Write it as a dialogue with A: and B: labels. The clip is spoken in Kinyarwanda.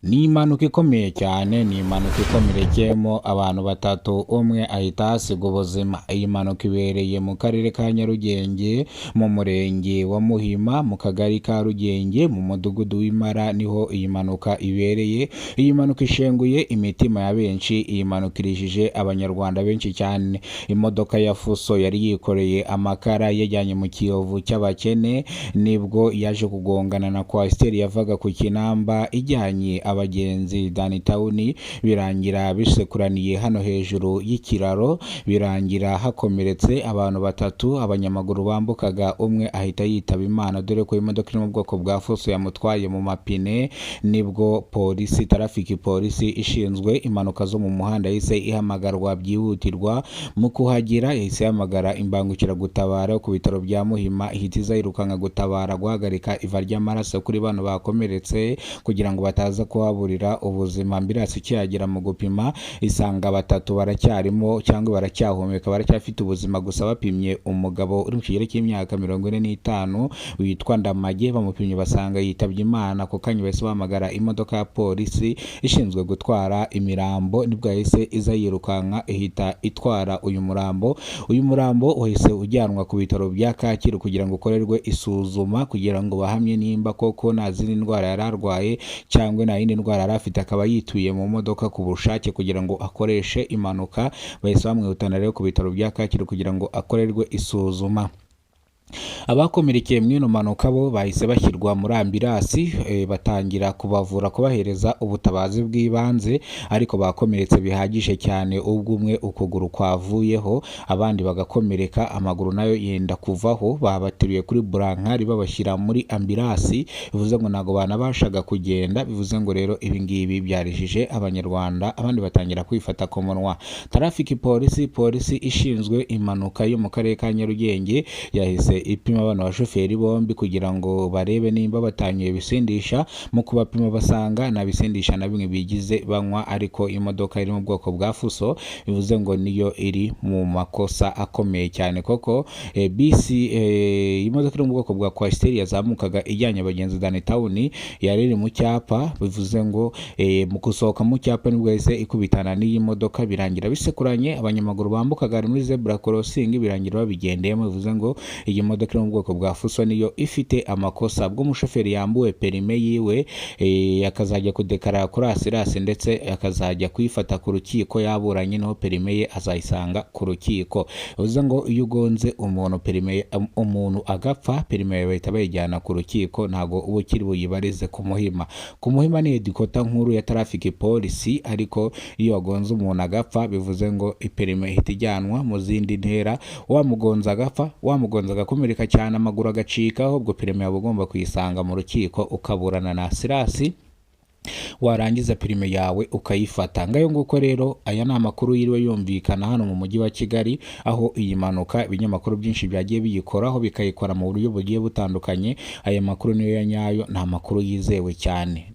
A: Ni impanuka ikomeye cyane, ni impanuka ikomerekeyemo abantu batatu, umwe ahita ahasiga ubuzima. Iyi mpanuka ibereye mu karere ka Nyarugenge, mu murenge wa Muhima, mu kagari ka Rugenge, mu mudugudu w'Impara niho iyi mpanuka ibereye. Iyi mpanuka ishenguye imitima ya benshi, iyi mpanuka irijije abanyarwanda benshi cyane. Imodoka ya Fuso yari yikoreye amakara yajyanye mu Kiyovu cy'abakene, nibwo yaje kugongana na Coaster yavaga ku Kinamba ijyanye abagenzi Downtown, birangira bisekuraniye hano hejuru y'ikiraro, birangira hakomeretse abantu batatu, abanyamaguru bambukaga, umwe ahita yitaba Imana dore ko imodoka iri mu bwoko bwa Fuso yamutwaye mu mapine. Nibwo polisi, traffic polisi ishinzwe impanuka zo mu muhanda yahise ihamagarwa byihutirwa. Mu kuhagera yahise ihamagara imbangukiragutabara ku bitaro bya Muhima, ihita iza yirukanka gutabara guhagarika iva ry'amaraso kuri bano bakomeretse kugira ngo bataza kuhaburira ubuzima. Ambulance ikihagera mu gupima isanga batatu baracyarimo cyangwa baracyahumeka, baracyafite ubuzima, gusa bapimye umugabo uri mu kigero cy'imyaka 45 witwa Ndamage, bamupimye basanga yitabye Imana. Ako kanya bahise bahamagara imodoka ya polisi ishinzwe gutwara imirambo, nibwo yahise iza yirukanka ihita itwara uyu murambo. Uyu murambo wahise ujyanwa ku bitaro bya Kacyiru kugira ngo ukorerwe isuzuma kugira ngo bahamye nimba koko nta zindi ndwara yari arwaye cyangwa nta yindi ndwara yari afite, akaba yituye mu modoka ku bushake kugira ngo akoreshe impanuka. Bahise bamwihutana rero ku bitaro bya Kacyiru kugira ngo akorerwe isuzuma. Abakomerekeye mu ino mpanuka bo bahise bashyirwa muri ambulance, batangira kubavura, kubahereza ubutabazi bw'ibanze, ariko bakomeretse bihagije cyane, ubwo umwe ukuguru kwavuyeho, abandi bagakomereka amaguru nayo yenda kuvaho. Babateruye kuri burankari babashyira muri ambulance, bivuze ngo ntago banabashaga kugenda. Bivuze ngo rero ibi ngibi byarijije abanyarwanda, abandi batangira kwifata ku munwa. Traffic polisi ishinzwe impanuka yo mu karere ka Nyarugenge yahise ipima abana bashoferi bombi kugira ngo barebe nimba batangiye bisindisha. Mu kubapima basanga nta bisindisha na bimwe bigize banywa, ariko imodoka iri mu bwoko bwa Fuso, bivuze ngo niyo iri mu makosa akomeye cyane koko. Bisi imodoka iri mu bwoko bwa Coaster yazamukaga ijyanye abagenzi Downtown yari iri mu cyapa, bivuze ngo mu gusohoka mu cyapa nibwo yahise ikubitana n'iyi modoka, birangira bisekuranye. Abanyamaguru bambukaga muri zebra crossing birangira babigendeyemo, bivuze ngo iyi modoka iri mu bwoko bwa Fuso niyo ifite amakosa. Bwo umushoferi yambuwe perime yiwe, akazajya kudekarara kuri asirasi ndetse akazajya kuyifata ku rukiko yaburanye, naho perime ye azayisanga ku rukiko. Bivuze ngo iyo ugonze umuntu perime, umuntu agapfa, perime ye bahita bayijyana ku rukiko, ntago uba ukiri buyibarize ku Muhima. Ku Muhima ni dikota nkuru ya traffic polisi, ariko iyo wagonze umuntu agapfa, bivuze ngo iperime ihita ijyanwa mu zindi ntera. Wamugonza agapfa, wamugonza agakomereka cyane amaguru agacikaho, ubwo perime yawe ugomba kuyisanga mu rukiko ukaburana na asirasi, warangiza perime yawe ukayifata. Ngayo nguko rero, aya ni amakuru yiriwe yumvikana hano mu mujyi wa Kigali, aho iyi mpanuka ibinyamakuru byinshi byagiye biyikoraho bikayikora mu buryo bugiye butandukanye. Aya makuru niyo ya nyayo, nta makuru yizewe cyane.